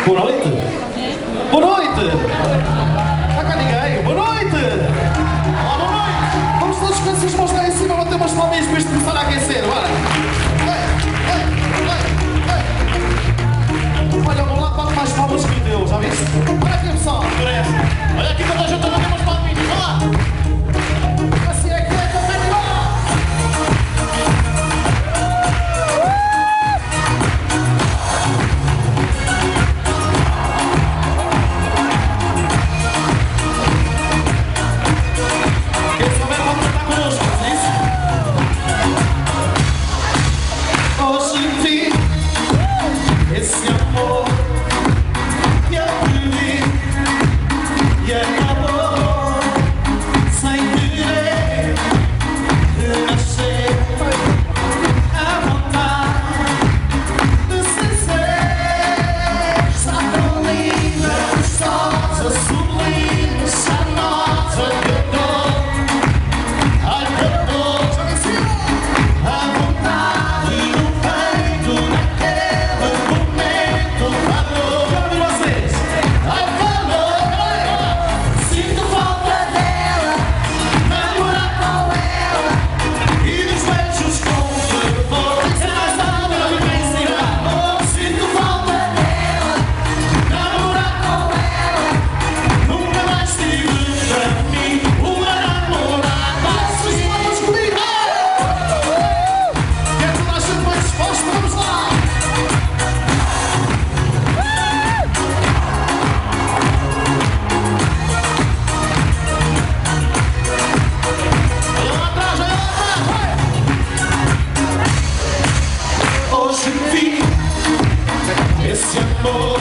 Boa noite! Boa noite! Não há cá ninguém! Boa noite! Olá, boa noite! Vamos todos com essas mãos lá em cima, bater umas palminhas para isto começar a aquecer, bora! Olha, vamos lá, bate mais palmas que o teu, já viste? Olha aqui, pessoal! Olha aqui, toda a gente a bater umas palminhas, vamos lá! Assim é que é, também, vamos lá! Esse amor que eu vivi e acabou sem querer renascer. A vontade de se ser está tão linda, gostosa, sublime, charmosa, que dor, ai que dor. A vontade no peito, naquele momento, falou. Já ouvi vocês? Ai, falou. Sinto falta dela, namorar com ela e dos beijos com fervor. É mais nada, eu me ensinar. Sinto falta dela, namorar com ela. Nunca mais tive para mim uma namorada assim. Vamos comigo! Quer toda a gente bem disposta? Vamos lá! Olha lá atrás, olha lá atrás! Hoje vi esse amor